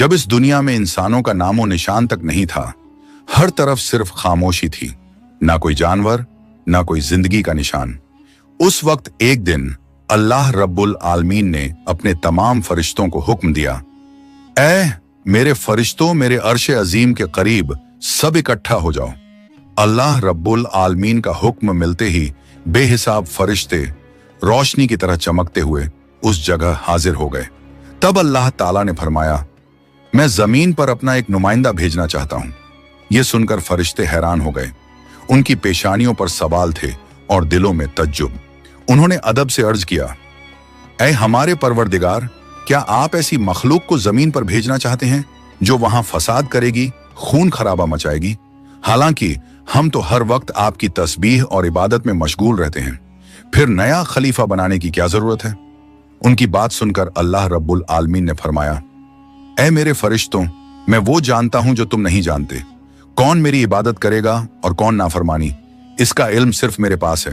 जब इस दुनिया में इंसानों का नामो निशान तक नहीं था, हर तरफ सिर्फ खामोशी थी, ना कोई जानवर, ना कोई जिंदगी का निशान। उस वक्त एक दिन अल्लाह रब्बुल आलमीन ने अपने तमाम फरिश्तों को हुक्म दिया, ऐ मेरे फरिश्तों, मेरे अर्श अजीम के करीब सब इकट्ठा हो जाओ। अल्लाह रब्बुल आलमीन का हुक्म मिलते ही बेहिसाब फरिश्ते रोशनी की तरह चमकते हुए उस जगह हाजिर हो गए। तब अल्लाह ताला ने फरमाया, मैं जमीन पर अपना एक नुमाइंदा भेजना चाहता हूं। यह सुनकर फरिश्ते हैरान हो गए। उनकी पेशानियों पर सवाल थे और दिलों में तज्जुब। उन्होंने अदब से अर्ज किया, ऐ हमारे परवरदिगार, क्या आप ऐसी मखलूक को जमीन पर भेजना चाहते हैं जो वहां फसाद करेगी, खून खराबा मचाएगी? हालांकि हम तो हर वक्त आपकी तस्बीह और इबादत में मशगूल रहते हैं, फिर नया खलीफा बनाने की क्या जरूरत है? उनकी बात सुनकर अल्लाह रब्बुल आलमीन ने फरमाया, ऐ मेरे फरिश्तों, मैं वो जानता हूं जो तुम नहीं जानते। कौन मेरी इबादत करेगा और कौन नाफरमानी, इसका इल्म सिर्फ मेरे पास है।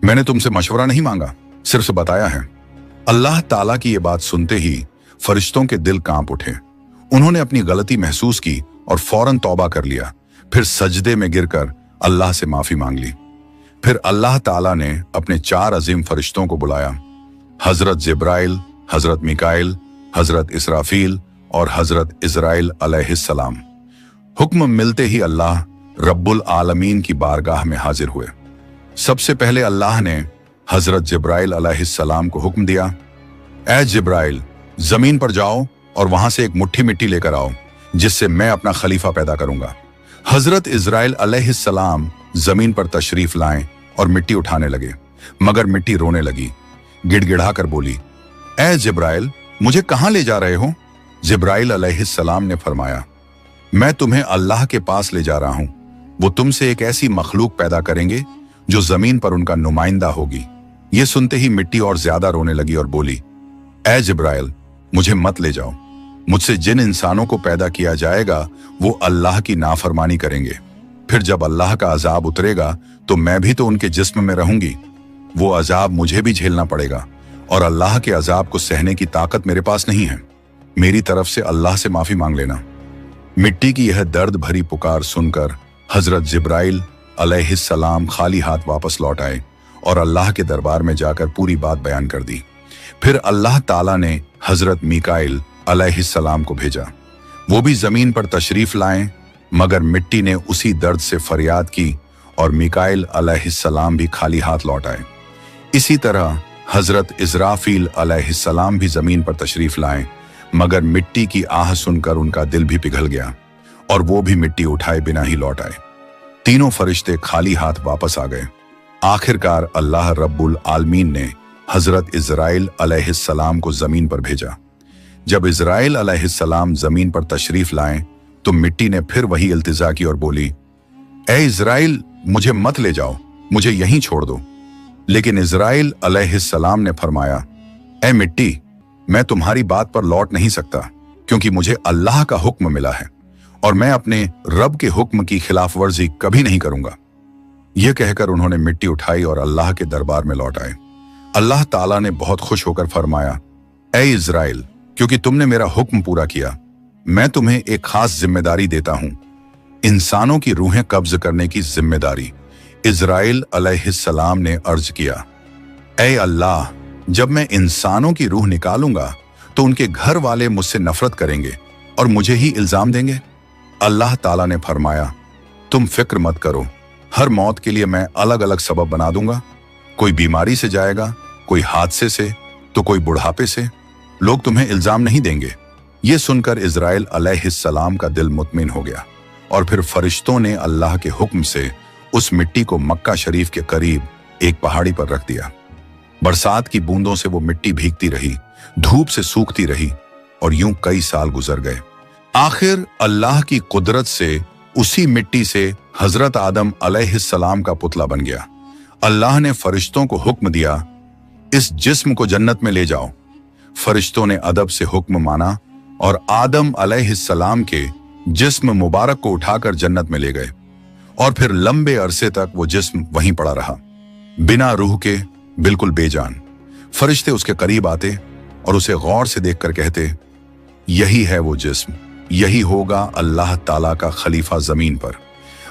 मैंने तुमसे मशवरा नहीं मांगा, सिर्फ बताया है। अल्लाह ताला की ये बात सुनते ही फरिश्तों के दिल कांप उठे। उन्होंने अपनी गलती महसूस की और फौरन तौबा कर लिया। फिर सजदे में गिरकर अल्लाह से माफी मांग ली। फिर अल्लाह ताला ने अपने 4 अजीम फरिश्तों को बुलाया, हजरत जिब्राइल, हजरत मिकाइल, हजरत इसराफील और हजरत इजराइल अलैहिस्सलाम। हुक्म मिलते ही अल्लाह रब्बुल आलमीन की बारगाह में हाजिर हुए। सबसे पहले अल्लाह ने हजरत जिब्राइल अलैहिस्सलाम को हुक्म दिया, ऐ जिब्राइल, जमीन पर जाओ और वहां से एक मुट्ठी मिट्टी लेकर आओ, जिससे मैं अपना खलीफा पैदा करूंगा। हजरत इजराइल अलैहिस्सलाम जमीन पर तशरीफ लाएं और मिट्टी उठाने लगे, मगर मिट्टी रोने लगी। गिड़गिड़ाकर बोली, ऐ जिब्राइल, मुझे कहां ले जा रहे हो? जिब्राइल अलैहिस्सलाम ने फरमाया, मैं तुम्हें अल्लाह के पास ले जा रहा हूं। वो तुमसे एक ऐसी मखलूक पैदा करेंगे जो जमीन पर उनका नुमाइंदा होगी। ये सुनते ही मिट्टी और ज्यादा रोने लगी और बोली, ऐ जिब्राइल, मुझे मत ले जाओ। मुझसे जिन इंसानों को पैदा किया जाएगा वो अल्लाह की नाफरमानी करेंगे। फिर जब अल्लाह का अजाब उतरेगा तो मैं भी तो उनके जिस्म में रहूंगी। वो अजाब मुझे भी झेलना पड़ेगा और अल्लाह के अजाब को सहने की ताकत मेरे पास नहीं है। मेरी तरफ से अल्लाह से माफी मांग लेना। मिट्टी की यह दर्द भरी पुकार सुनकर हजरत जिब्राइल अलैहिस्सलाम खाली हाथ वापस लौट आए और अल्लाह के दरबार में जाकर पूरी बात बयान कर दी। फिर अल्लाह ताला ने हजरत मिकाइल अलैहिस्सलाम को भेजा। वो भी जमीन पर तशरीफ लाएं, मगर मिट्टी ने उसी दर्द से फरियाद की और मिकाइल अलैहिस्सलाम भी खाली हाथ लौट आए। इसी तरह हजरत इजराफील अलैहिस्सलाम भी जमीन पर तशरीफ लाएं, मगर मिट्टी की आह सुनकर उनका दिल भी पिघल गया और वो भी मिट्टी उठाए बिना ही लौट आए। तीनों फरिश्ते खाली हाथ वापस आ गए। आखिरकार अल्लाह रब्बुल आलमीन ने हजरत इजराइल अलैहिस्सलाम को जमीन पर भेजा। जब इजराइल अलैहिस्सलाम जमीन पर तशरीफ लाएं तो मिट्टी ने फिर वही इल्तिजा की और बोली, ऐ इजराइल, मुझे मत ले जाओ, मुझे यहीं छोड़ दो। लेकिन इजराइल अलैहिस्सलाम ने फरमाया, ऐ मिट्टी, मैं तुम्हारी बात पर लौट नहीं सकता, क्योंकि मुझे अल्लाह का हुक्म मिला है और मैं अपने रब के हुक्म की खिलाफ वर्जी कभी नहीं करूंगा। यह कहकर उन्होंने मिट्टी उठाई और अल्लाह के दरबार में लौट आए। अल्लाह ताला ने बहुत खुश होकर फरमाया, ऐ इजराइल, क्योंकि तुमने मेरा हुक्म पूरा किया, मैं तुम्हें एक खास जिम्मेदारी देता हूं, इंसानों की रूहें कब्ज करने की जिम्मेदारी। इजराइल अलैहिस्सलाम ने अर्ज किया, ऐ अल्लाह, जब मैं इंसानों की रूह निकालूंगा तो उनके घर वाले मुझसे नफरत करेंगे और मुझे ही इल्जाम देंगे। अल्लाह ताला ने फरमाया, तुम फिक्र मत करो, हर मौत के लिए मैं अलग अलग सबब बना दूंगा। कोई बीमारी से जाएगा, कोई हादसे से, तो कोई बुढ़ापे से। लोग तुम्हें इल्जाम नहीं देंगे। ये सुनकर इजराइल अलैहिस्सलाम का दिल मुतमिन हो गया और फिर फरिश्तों ने अल्लाह के हुक्म से उस मिट्टी को मक्का शरीफ के करीब एक पहाड़ी पर रख दिया। बरसात की बूंदों से वो मिट्टी भीगती रही, धूप से सूखती रही और यूं कई साल गुजर गए। आखिर अल्लाह की कुदरत से उसी मिट्टी से हजरत आदम अलैहिस्सलाम का पुतला बन गया। अल्लाह ने फरिश्तों को हुक्म दिया, इस जिस्म को जन्नत में ले जाओ। फरिश्तों ने अदब से हुक्म माना और आदम अलैहिस्सलाम के जिस्म मुबारक को उठाकर जन्नत में ले गए और फिर लंबे अरसे तक वो जिस्म वहीं पड़ा रहा, बिना रूह के, बिल्कुल बेजान। फरिश्ते उसके करीब आते और उसे गौर से देखकर कहते, यही है वो जिस्म, यही होगा अल्लाह ताला का खलीफा जमीन पर।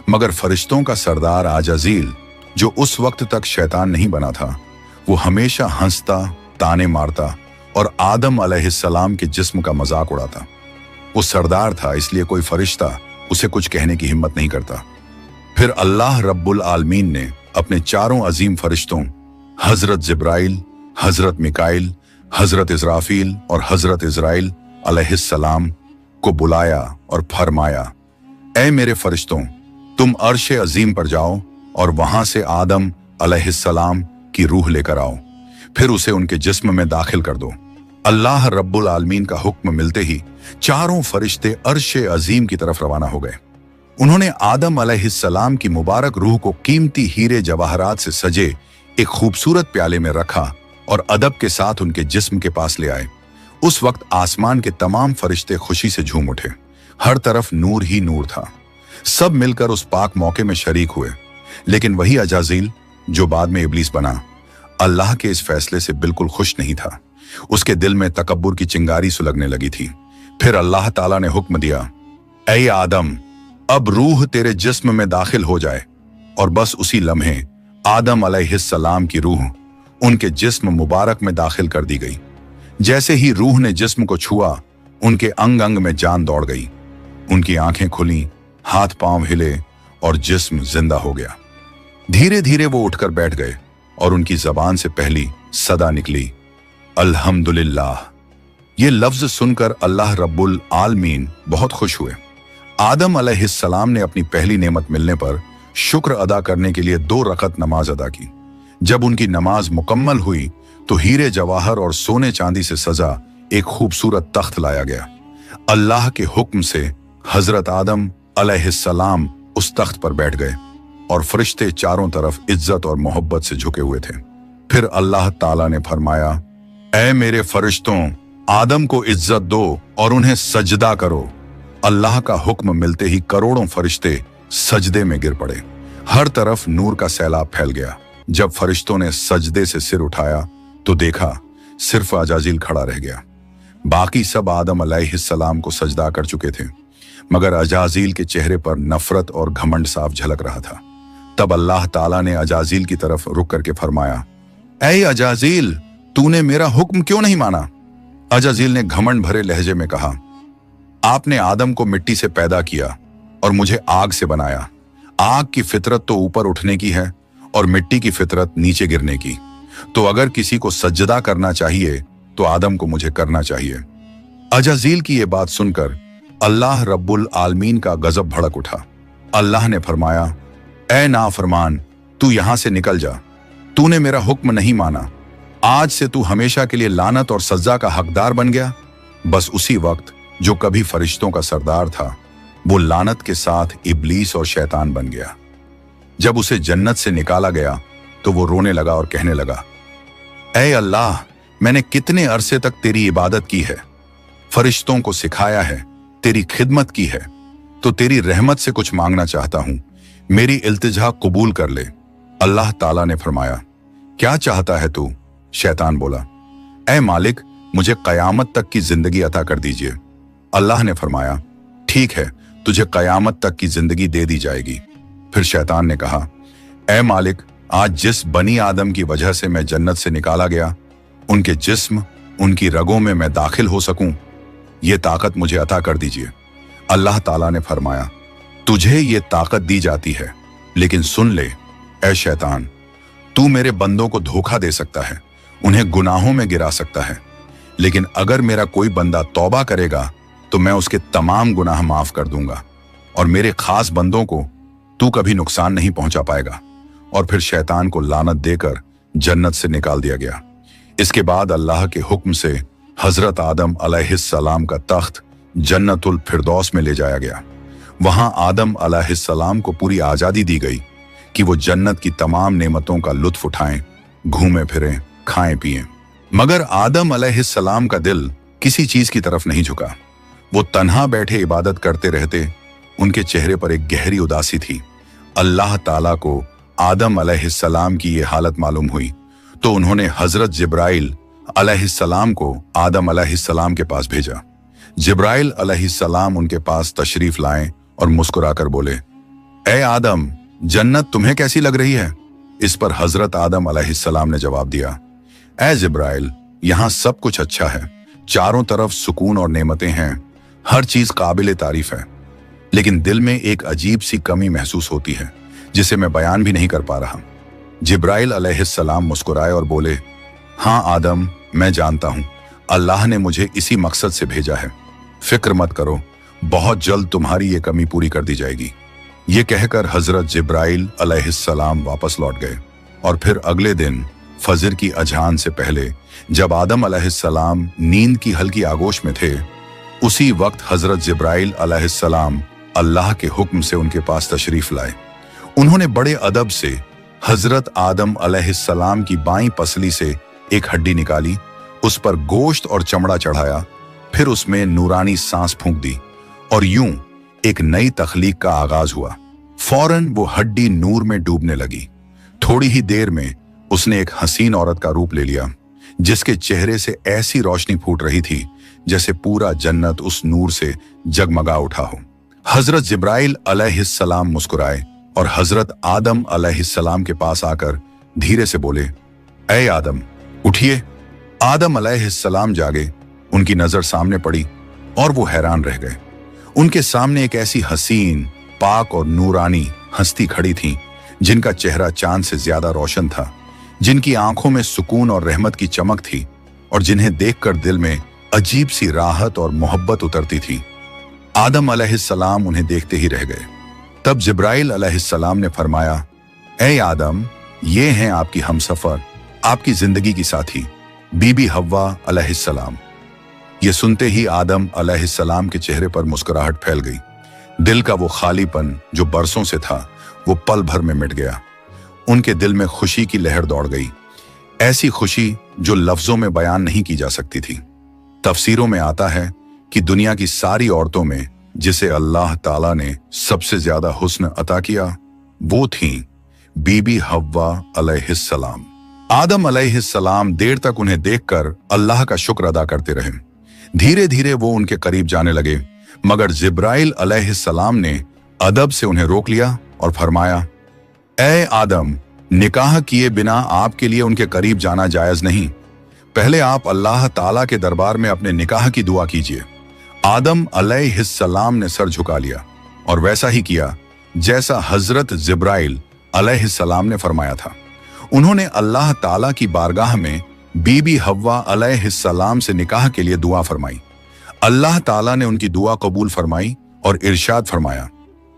मगर फरिश्तों का सरदार आजाजील, जो उस वक्त तक शैतान नहीं बना था, वो हमेशा हंसता, ताने मारता और आदम अलैहिस्सलाम के जिस्म का मजाक उड़ाता। वो सरदार था, इसलिए कोई फरिश्ता उसे कुछ कहने की हिम्मत नहीं करता। फिर अल्लाह रब्बुल आलमीन ने अपने चारों अजीम फरिश्तों हजरत जिब्राइल, हजरत मिकाइल, हजरत इजराफील और हजरत इजराइल अलैहिस्सलाम को बुलाया और फरमाया, ऐ मेरे फरिश्तों, तुम अर्श अजीम पर जाओ और वहां से आदम अलैहिस्सलाम की रूह लेकर आओ, फिर उसे उनके जिस्म में दाखिल कर दो। अल्लाह रब्बुल आलमीन का हुक्म मिलते ही चारों फरिश्ते अर्श अजीम की तरफ रवाना हो गए। उन्होंने आदम अलैहिस्सलाम की मुबारक रूह को कीमती हीरे जवाहरात से सजे एक खूबसूरत प्याले में रखा और अदब के साथ उनके जिस्म के पास ले आए। उस वक्त आसमान के तमाम फरिश्ते खुशी से झूम उठे। हर तरफ नूर ही नूर था। सब मिलकर उस पाक मौके में शरीक हुए। लेकिन वही अजाजील, जो बाद में इब्लीस बना, अल्लाह के इस फैसले से बिल्कुल खुश नहीं था। उसके दिल में तकब्बुर की चिंगारी सुलगने लगी थी। फिर अल्लाह ताला ने हुक्म दिया, ऐ आदम, अब रूह तेरे जिस्म में दाखिल हो जाए। और बस उसी लम्हे आदम अलैहिस्सलाम की रूह उनके जिस्म मुबारक में दाखिल कर दी गई। जैसे ही रूह ने जिस्म को छुआ, उनके अंग अंग में जान दौड़ गई। उनकी आंखें खुली, हाथ पांव हिले और जिस्म जिंदा हो गया। धीरे धीरे वो उठकर बैठ गए और उनकी जबान से पहली सदा निकली, अल्हम्दुलिल्लाह। ये लफ्ज सुनकर अल्लाह रब्बुल आलमीन बहुत खुश हुए। आदम अलैहिस्सलाम ने अपनी पहली नेमत मिलने पर शुक्र अदा करने के लिए 2 रकत नमाज अदा की। जब उनकी नमाज मुकम्मल हुई तो हीरे जवाहर और सोने चांदी से सजा एक खूबसूरत तख्त लाया गया। अल्लाह के हुक्म से हजरत आदम अलैहिस्सलाम उस तख्त पर बैठ गए और फरिश्ते चारों तरफ इज्जत और मोहब्बत से झुके हुए थे। फिर अल्लाह ताला ने फरमाया, ऐ मेरे फरिश्तों, आदम को इज्जत दो और उन्हें सजदा करो। अल्लाह का हुक्म मिलते ही करोड़ों फरिश्ते सजदे में गिर पड़े। हर तरफ नूर का सैलाब फैल गया। जब फरिश्तों ने सजदे से सिर उठाया तो देखा सिर्फ अजाजील खड़ा रह गया। बाकी सब आदम अलैहिस्सलाम को सजदा कर चुके थे, मगर अजाजील के चेहरे पर नफरत और घमंड साफ झलक रहा था। तब अल्लाह ताला ने अजाजील की तरफ रुक करके फरमाया, ऐ अजाजील, तूने मेरा हुक्म क्यों नहीं माना? अजाजील ने घमंड भरे लहजे में कहा, आपने आदम को मिट्टी से पैदा किया और मुझे आग से बनाया। आग की फितरत तो ऊपर उठने की है और मिट्टी की फितरत नीचे गिरने की। तो अगर किसी को सजदा करना चाहिए तो आदम को मुझे करना चाहिए। अजाजील की यह बात सुनकर अल्लाह रब्बुल आलमीन का गजब भड़क उठा। अल्लाह ने फरमाया, ऐ नाफरमान, तू यहां से निकल जा। तूने मेरा हुक्म नहीं माना। आज से तू हमेशा के लिए लानत और सजा का हकदार बन गया। बस उसी वक्त जो कभी फरिश्तों का सरदार था, वो लानत के साथ इब्लीस और शैतान बन गया। जब उसे जन्नत से निकाला गया तो वो रोने लगा और कहने लगा, ऐ अल्लाह, मैंने कितने अरसे तक तेरी इबादत की है, फरिश्तों को सिखाया है, तेरी खिदमत की है, तो तेरी रहमत से कुछ मांगना चाहता हूं। मेरी इल्तिजा कबूल कर ले। अल्लाह ताला ने फरमाया, क्या चाहता है तू? शैतान बोला, ऐ मालिक, मुझे कयामत तक की जिंदगी अता कर दीजिए। अल्लाह ने फरमाया, ठीक है, तुझे कयामत तक की जिंदगी दे दी जाएगी। फिर शैतान ने कहा, ऐ मालिक, आज जिस बनी आदम की वजह से मैं जन्नत से निकाला गया, उनके जिस्म, उनकी रगों में मैं दाखिल हो सकूं, ये ताकत मुझे अता कर दीजिए। अल्लाह ताला ने फरमाया, तुझे ये ताकत दी जाती है, लेकिन सुन ले ऐ शैतान, तू मेरे बंदों को धोखा दे सकता है, उन्हें गुनाहों में गिरा सकता है, लेकिन अगर मेरा कोई बंदा तौबा करेगा तो मैं उसके तमाम गुनाह माफ कर दूंगा और मेरे खास बंदों को तू कभी नुकसान नहीं पहुंचा पाएगा। और फिर शैतान को लानत देकर जन्नत से निकाल दिया गया। इसके बाद अल्लाह के हुक्म से हजरत आदम अलैहिस्सलाम का तख्त जन्नतुल फिरदौस में ले जाया गया। वहां आदम अलैहिस्सलाम को पूरी आजादी दी गई कि वो जन्नत की तमाम नेमतों का लुत्फ उठाएं, घूमें फिरें, खाएं पिएं। मगर आदम अलैहिस्सलाम का दिल किसी चीज की तरफ नहीं झुका। वो तन्हा बैठे इबादत करते रहते। उनके चेहरे पर एक गहरी उदासी थी। अल्लाह ताला को आदम अलैहिस्सलाम की ये हालत मालूम हुई तो उन्होंने हजरत जिब्राइल अलैहिस्सलाम को आदम अलैहिस्सलाम के पास भेजा। जिब्राइल अलैहिस्सलाम उनके पास तशरीफ लाए और मुस्कुराकर बोले, ए आदम, जन्नत तुम्हें कैसी लग रही है? इस पर हजरत आदम अलैहिस्सलाम ने जवाब दिया, ए जिब्राइल, यहाँ सब कुछ अच्छा है, चारों तरफ सुकून और नेमतें हैं, हर चीज काबिल तारीफ है, लेकिन दिल में एक अजीब सी कमी महसूस होती है जिसे मैं बयान भी नहीं कर पा रहा। जिब्राइल अलैहिस्सलाम मुस्कुराए और बोले, हाँ आदम, मैं जानता हूं, अल्लाह ने मुझे इसी मकसद से भेजा है, फिक्र मत करो, बहुत जल्द तुम्हारी ये कमी पूरी कर दी जाएगी। ये कहकर हजरत जिब्राइल अलैहिस्सलाम वापस लौट गए और फिर अगले दिन फजर की अजान से पहले जब आदम अलैहिस्सलाम नींद की हल्की आगोश में थे, उसी वक्त हजरत जिब्राइल अलैहिस्सलाम अल्लाह के हुक्म से उनके पास तशरीफ लाए। उन्होंने बड़े अदब से हजरत आदम अलैहिस्सलाम की बाईं पसली से एक हड्डी निकाली, उस पर गोश्त और चमड़ा चढ़ाया, फिर उसमें नूरानी सांस फूंक दी और यूं एक नई तख्लीक का आगाज हुआ। फौरन वो हड्डी नूर में डूबने लगी। थोड़ी ही देर में उसने एक हसीन औरत का रूप ले लिया, जिसके चेहरे से ऐसी रोशनी फूट रही थी जैसे पूरा जन्नत उस नूर से जगमगा उठा हो। हजरत जिब्राइल अलैहिस्सलाम मुस्कुराए और हजरत आदम अलैहिस्सलाम के पास आकर धीरे से बोले, ए आदम, उठिए। आदम अलैहिस्सलाम जागे, उनकी नजर सामने पड़ी और वो हैरान रह गए। उनके सामने एक ऐसी हसीन, पाक और नूरानी हस्ती खड़ी थी जिनका चेहरा चांद से ज्यादा रोशन था, जिनकी आंखों में सुकून और रहमत की चमक थी और जिन्हें देखकर दिल में अजीब सी राहत और मोहब्बत उतरती थी। आदम अलैहिस्सलाम उन्हें देखते ही रह गए। तब जिब्राइल अलैहिस्सलाम ने फरमाया, ए आदम, ये हैं आपकी हमसफर, आपकी जिंदगी की साथी, बीबी हव्वा अलैहिस्सलाम। ये सुनते ही आदम अलैहिस्सलाम के चेहरे पर मुस्कुराहट फैल गई। दिल का वो खालीपन जो बरसों से था, वो पल भर में मिट गया। उनके दिल में खुशी की लहर दौड़ गई, ऐसी खुशी जो लफ्जों में बयान नहीं की जा सकती थी। तफसीरों में आता है कि दुनिया की सारी औरतों में जिसे अल्लाह ताला ने सबसे ज्यादा हुस्न अता किया, वो थी बीबी हव्वा अलैहिस्सलाम। आदम अलैहिस्सलाम देर तक उन्हें देखकर अल्लाह का शुक्र अदा करते रहे। धीरे धीरे वो उनके करीब जाने लगे, मगर जिब्राइल अलैहिस्सलाम ने अदब से उन्हें रोक लिया और फरमाया, ए आदम, निकाह किए बिना आपके लिए उनके करीब जाना जायज नहीं। पहले आप अल्लाह ताला के दरबार में अपने निकाह की दुआ कीजिए। आदम अलैहिस्सलाम ने सर झुका लिया और वैसा ही किया जैसा हजरत जिब्राइल अलैहिस्सलाम ने फरमाया था। उन्होंने अल्लाह ताला की बारगाह में बीबी हव्वा अलैहिस्सलाम से निकाह के लिए दुआ फरमाई। अल्लाह ताला ने उनकी दुआ कबूल फरमाई और इरशाद फरमाया,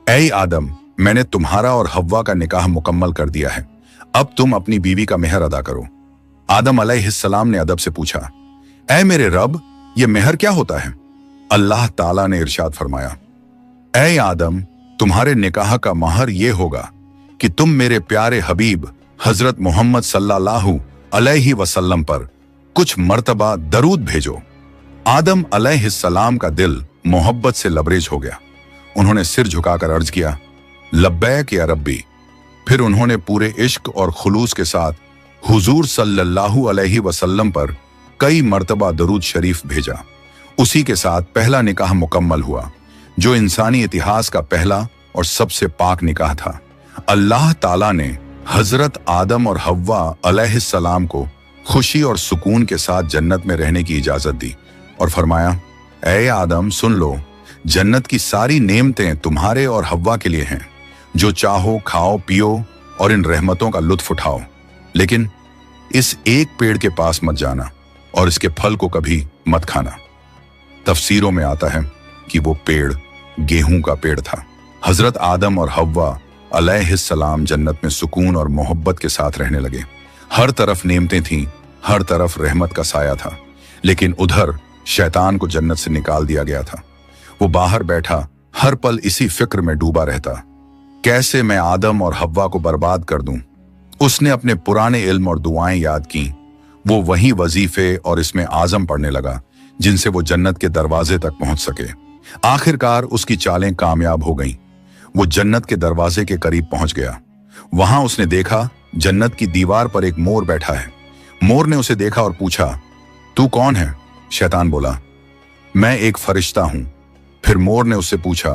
ऐ आदम, मैंने तुम्हारा और हव्वा का निकाह मुकम्मल कर दिया है, अब तुम अपनी बीवी का मेहर अदा करो। आदम अलैहिस्सलाम ने अदब से पूछा, ऐ मेरे रब, ये मेहर क्या होता है? अल्लाह ताला ने इरशाद फरमाया, ऐ आदम, तुम्हारे निकाह का महर ये होगा कि तुम मेरे प्यारे हबीब हजरत मोहम्मद सल्लल्लाहु अलैहि वसल्लम पर कुछ मर्तबा दरूद भेजो। आदम अलैहिस्सलाम का दिल मोहब्बत से लबरेज हो गया। उन्होंने सिर झुकाकर अर्ज किया, लब्बैक या रब्बी। फिर उन्होंने पूरे इश्क और खुलूस के साथ हुजूर सल्लल्लाहु अलैहि वसल्लम पर कई मर्तबा दरूद शरीफ भेजा। उसी के साथ पहला निकाह मुकम्मल हुआ, जो इंसानी इतिहास का पहला और सबसे पाक निकाह था। अल्लाह ताला ने हजरत आदम और हव्वा अलैहिस्सलाम को खुशी और सुकून के साथ जन्नत में रहने की इजाजत दी और फरमाया, ऐ आदम, सुन लो, जन्नत की सारी नेमतें तुम्हारे और हव्वा के लिए हैं। जो चाहो खाओ पियो और इन रहमतों का लुत्फ उठाओ, लेकिन इस एक पेड़ के पास मत जाना और इसके फल को कभी मत खाना। तफसीरों में आता है कि वो पेड़ गेहूं का पेड़ था। हजरत आदम और हव्वा अलैहिस्सलाम जन्नत में सुकून और मोहब्बत के साथ रहने लगे। हर तरफ नेमतें थीं, हर तरफ रहमत का साया था, लेकिन उधर शैतान को जन्नत से निकाल दिया गया था। वो बाहर बैठा हर पल इसी फिक्र में डूबा रहता, कैसे मैं आदम और हव्वा को बर्बाद कर दूं। उसने अपने पुराने इल्म और दुआएं याद की। वो वही वजीफे और इसमें आजम पढ़ने लगा जिनसे वो जन्नत के दरवाजे तक पहुंच सके। आखिरकार उसकी चालें कामयाब हो गईं। वो जन्नत के दरवाजे के करीब पहुंच गया। वहां उसने देखा जन्नत की दीवार पर एक मोर बैठा है। मोर ने उसे देखा और पूछा, तू कौन है? शैतान बोला, मैं एक फरिश्ता हूं। फिर मोर ने उससे पूछा,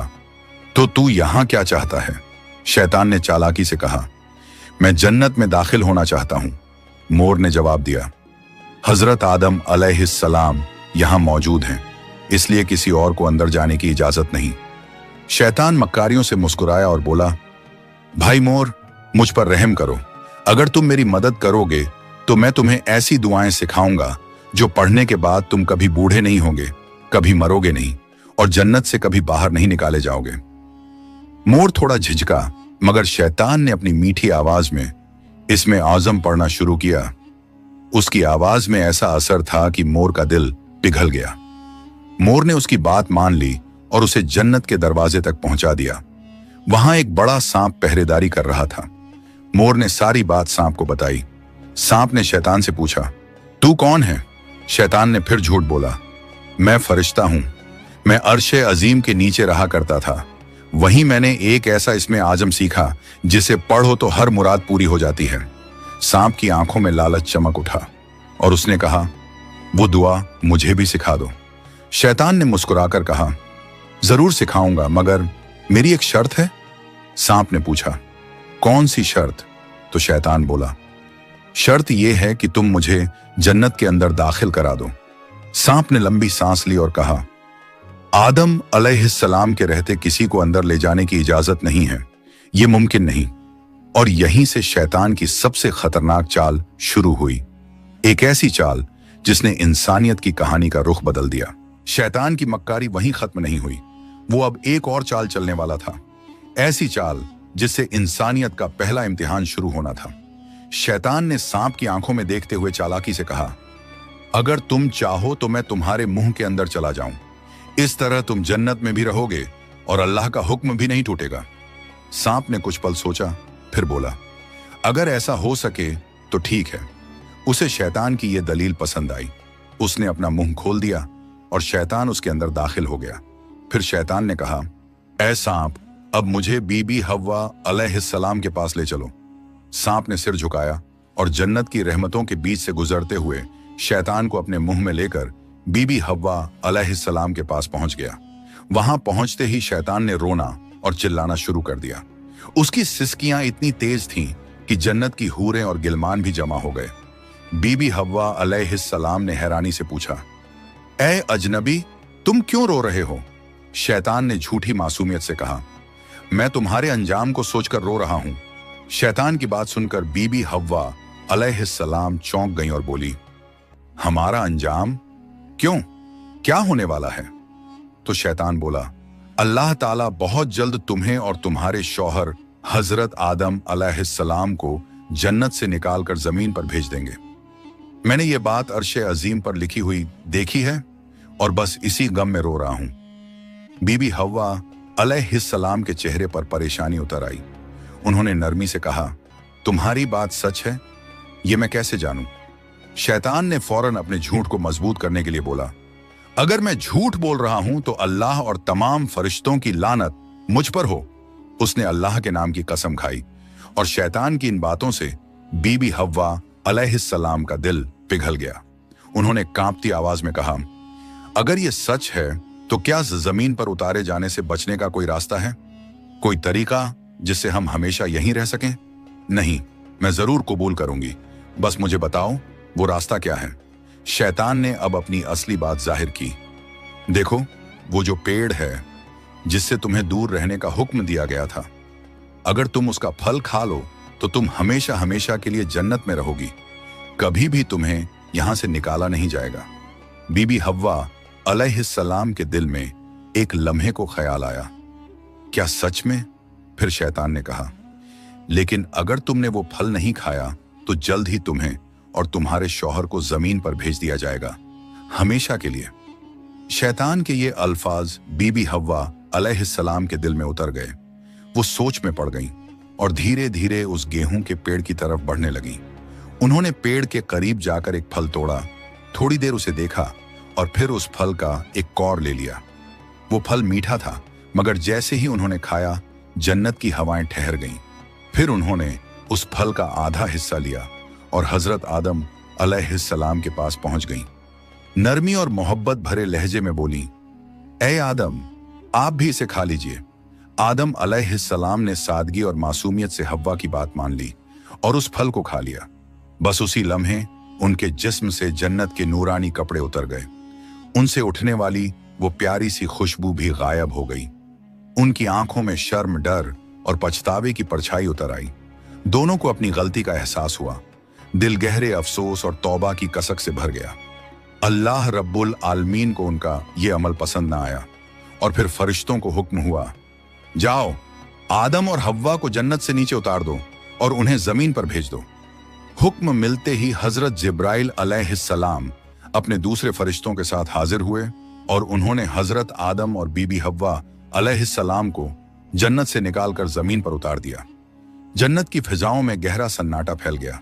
तो तू यहां क्या चाहता है? शैतान ने चालाकी से कहा, मैं जन्नत में दाखिल होना चाहता हूं। मोर ने जवाब दिया, हजरत आदम अलैहिस्सलाम यहां मौजूद हैं, इसलिए किसी और को अंदर जाने की इजाजत नहीं। शैतान मक्कारियों से मुस्कुराया और बोला, भाई मोर, मुझ पर रहम करो। अगर तुम मेरी मदद करोगे तो मैं तुम्हें ऐसी दुआएं सिखाऊंगा जो पढ़ने के बाद तुम कभी बूढ़े नहीं होगे, कभी मरोगे नहीं और जन्नत से कभी बाहर नहीं निकाले जाओगे। मोर थोड़ा झिझका, मगर शैतान ने अपनी मीठी आवाज में इसमें आज़म पढ़ना शुरू किया। उसकी आवाज में ऐसा असर था कि मोर का दिल पिघल गया। मोर ने उसकी बात मान ली और उसे जन्नत के दरवाजे तक पहुंचा दिया। वहां एक बड़ा सांप पहरेदारी कर रहा था। मोर ने सारी बात सांप को बताई। सांप ने शैतान से पूछा, तू कौन है? शैतान ने फिर झूठ बोला, मैं फरिश्ता हूं। मैं अर्शे अजीम के नीचे रहा करता था। वहीं मैंने एक ऐसा इसमें आजम सीखा जिसे पढ़ो तो हर मुराद पूरी हो जाती है। सांप की आंखों में लालच चमक उठा और उसने कहा, वो दुआ मुझे भी सिखा दो। शैतान ने मुस्कुराकर कहा, जरूर सिखाऊंगा, मगर मेरी एक शर्त है। सांप ने पूछा, कौन सी शर्त? तो शैतान बोला, शर्त यह है कि तुम मुझे जन्नत के अंदर दाखिल करा दो। सांप ने लंबी सांस ली और कहा, आदम अलैहिस्सलाम के रहते किसी को अंदर ले जाने की इजाजत नहीं है, यह मुमकिन नहीं। और यहीं से शैतान की सबसे खतरनाक चाल शुरू हुई, एक ऐसी चाल जिसने इंसानियत की कहानी का रुख बदल दिया। शैतान की मक्कारी वहीं खत्म नहीं हुई, वो अब एक और चाल चलने वाला था, ऐसी चाल जिससे इंसानियत का पहला इम्तिहान शुरू होना था। शैतान ने सांप की आंखों में देखते हुए चालाकी से कहा, अगर तुम चाहो तो मैं तुम्हारे मुंह के अंदर चला जाऊं। इस तरह तुम जन्नत में भी रहोगे और अल्लाह का हुक्म भी नहीं टूटेगा। सांप ने कुछ पल सोचा, फिर बोला, अगर ऐसा हो सके तो ठीक है। उसे शैतान की यह दलील पसंद आई। उसने अपना मुंह खोल दिया और शैतान उसके अंदर दाखिल हो गया। फिर शैतान ने कहा, ऐ सांप, अब मुझे बीबी हव्वा अलैहिस्सलाम के पास ले चलो। सांप ने सिर झुकाया और जन्नत की रहमतों के बीच से गुजरते हुए शैतान को अपने मुंह में लेकर बीबी हव्वा अलैहिस्सलाम के पास पहुंच गया। वहां पहुंचते ही शैतान ने रोना और चिल्लाना शुरू कर दिया। उसकी सिसकियां इतनी तेज थीं कि जन्नत की हूरें और गिलमान भी जमा हो गए। बीबी हव्वा अलैहिस्सलाम ने हैरानी से पूछा, ऐ अजनबी, तुम क्यों रो रहे हो? शैतान ने झूठी मासूमियत से कहा, मैं तुम्हारे अंजाम को सोचकर रो रहा हूं। शैतान की बात सुनकर बीबी हव्वा अलैहिस्सलाम चौंक गईं और बोली, हमारा अंजाम? क्यों, क्या होने वाला है? तो शैतान बोला, अल्लाह ताला बहुत जल्द तुम्हें और तुम्हारे शौहर हजरत आदम अलैहिस्सलाम को जन्नत से निकालकर जमीन पर भेज देंगे। मैंने ये बात अर्शे अजीम पर लिखी हुई देखी है और बस इसी गम में रो रहा हूं। बीबी हव्वा अलैहिस्सलाम के चेहरे पर परेशानी उतर आई। उन्होंने नरमी से कहा, तुम्हारी बात सच है? ये मैं कैसे जानूं? शैतान ने फौरन अपने झूठ को मजबूत करने के लिए बोला, अगर मैं झूठ बोल रहा हूं तो अल्लाह और तमाम फरिश्तों की लानत मुझ पर हो। उसने अल्लाह के नाम की कसम खाई और शैतान की इन बातों से बीबी हव्वा अलैहिस्सलाम का दिल पिघल गया। उन्होंने कांपती आवाज में कहा, अगर ये सच है तो क्या जमीन पर उतारे जाने से बचने का कोई रास्ता है? कोई तरीका जिससे हम हमेशा यहीं रह सकें? नहीं, मैं जरूर कबूल करूंगी, बस मुझे बताओ वो रास्ता क्या है। शैतान ने अब अपनी असली बात जाहिर की। देखो, वो जो पेड़ है जिससे तुम्हें दूर रहने का हुक्म दिया गया था, अगर तुम उसका फल खा लो तो तुम हमेशा हमेशा के लिए जन्नत में रहोगी, कभी भी तुम्हें यहां से निकाला नहीं जाएगा। बीबी हव्वा अलैहिस्सलाम के दिल में एक लम्हे को ख्याल आया, क्या सच में? फिर शैतान ने कहा, लेकिन अगर तुमने वो फल नहीं खाया तो जल्द ही तुम्हें और तुम्हारे शौहर को जमीन पर भेज दिया जाएगा, हमेशा के लिए। शैतान के ये अल्फाज बीबी हव्वा अलैहिस्सलाम के दिल में उतर गए। वो सोच में पड़ गईं और धीरे धीरे उस गेहूं के पेड़ की तरफ बढ़ने लगीं। उन्होंने पेड़ के करीब जाकर एक फल तोड़ा, थोड़ी देर उसे देखा और फिर उस फल का एक कौर ले लिया। वो फल मीठा था, मगर जैसे ही उन्होंने खाया जन्नत की हवाएं ठहर गईं। फिर उन्होंने उस फल का आधा हिस्सा लिया और हजरत आदम अलैहिस्सलाम के पास पहुंच गईं। नरमी और मोहब्बत भरे लहजे में बोली, ए आदम, आप भी इसे खा लीजिए। आदम अलैहिस्सलाम ने सादगी और मासूमियत से हव्वा की बात मान ली और उस फल को खा लिया। बस उसी लम्हे उनके जिस्म से जन्नत के नूरानी कपड़े उतर गए। उनसे उठने वाली वो प्यारी सी खुशबू भी गायब हो गई। उनकी आंखों में शर्म, डर और पछतावे की परछाई उतर आई। दोनों को अपनी गलती का एहसास हुआ। दिल गहरे अफसोस और तौबा की कसक से भर गया। अल्लाह रब्बुल आलमीन को उनका ये अमल पसंद ना आया और फिर फरिश्तों को हुक्म हुआ, जाओ, आदम और हव्वा को जन्नत से नीचे उतार दो और उन्हें जमीन पर भेज दो। हुक्म मिलते ही हजरत जिब्राइल अलैहिस्सलाम अपने दूसरे फरिश्तों के साथ हाजिर हुए और उन्होंने हजरत आदम और बीबी हव्वा अलैहिस्सलाम को जन्नत से निकालकर जमीन पर उतार दिया। जन्नत की फिजाओं में गहरा सन्नाटा फैल गया।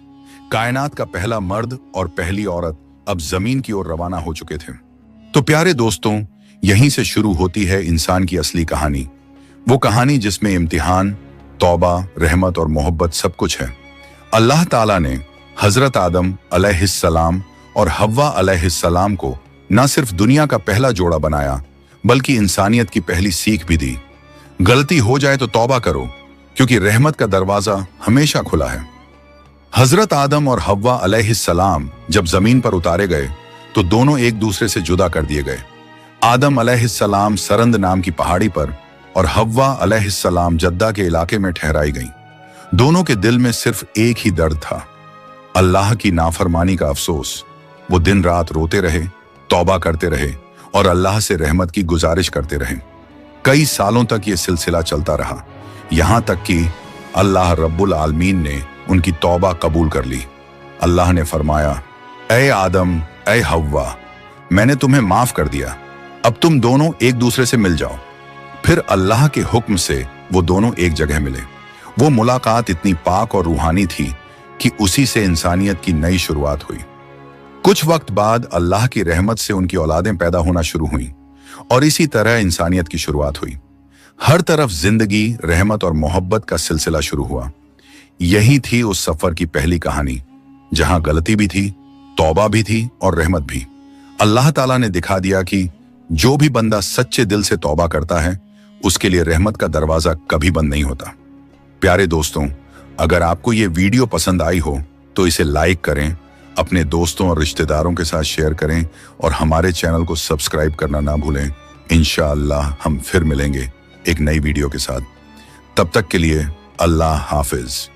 कायनात का पहला मर्द और पहली औरत अब जमीन की ओर रवाना हो चुके थे। तो प्यारे दोस्तों, यहीं से शुरू होती है इंसान की असली कहानी। वो कहानी जिसमें इम्तिहान, तौबा, रहमत और मोहब्बत सब कुछ है। अल्लाह ताला ने हजरत आदम अलैहिस्सलाम और हव्वा अलैहिस्सलाम को न सिर्फ दुनिया का पहला जोड़ा बनाया, बल्कि इंसानियत की पहली सीख भी दी। गलती हो जाए तो तौबा करो, क्योंकि रहमत का दरवाजा हमेशा खुला है। हजरत आदम और हव्वा अलैहिस्सलाम जब जमीन पर उतारे गए तो दोनों एक दूसरे से जुदा कर दिए गए। आदम अलैहिस्सलाम सरंद नाम की पहाड़ी पर और हव्वा अलैहिस्सलाम जद्दा के इलाके में ठहराई गईं। दोनों के दिल में सिर्फ एक ही दर्द था, अल्लाह की नाफरमानी का अफसोस। वो दिन रात रोते रहे, तौबा करते रहे और अल्लाह से रहमत की गुजारिश करते रहे। कई सालों तक ये सिलसिला चलता रहा, यहां तक कि अल्लाह रब्बुल आलमीन ने उनकी तौबा कबूल कर ली। अल्लाह ने फरमाया, ए आदम, ए हव्वा, मैंने तुम्हें माफ कर दिया, अब तुम दोनों एक दूसरे से मिल जाओ। फिर अल्लाह के हुक्म से वो दोनों एक जगह मिले। वो मुलाकात इतनी पाक और रूहानी थी कि उसी से इंसानियत की नई शुरुआत हुई। कुछ वक्त बाद अल्लाह की रहमत से उनकी औलादें पैदा होना शुरू हुईं और इसी तरह इंसानियत की शुरुआत हुई। हर तरफ जिंदगी, रहमत और मोहब्बत का सिलसिला शुरू हुआ। यही थी उस सफर की पहली कहानी, जहां गलती भी थी, तौबा भी थी और रहमत भी। अल्लाह ताला ने दिखा दिया कि जो भी बंदा सच्चे दिल से तौबा करता है, उसके लिए रहमत का दरवाजा कभी बंद नहीं होता। प्यारे दोस्तों, अगर आपको ये वीडियो पसंद आई हो तो इसे लाइक करें, अपने दोस्तों और रिश्तेदारों के साथ शेयर करें और हमारे चैनल को सब्सक्राइब करना ना भूलें। इंशाअल्लाह हम फिर मिलेंगे एक नई वीडियो के साथ। तब तक के लिए अल्लाह हाफिज।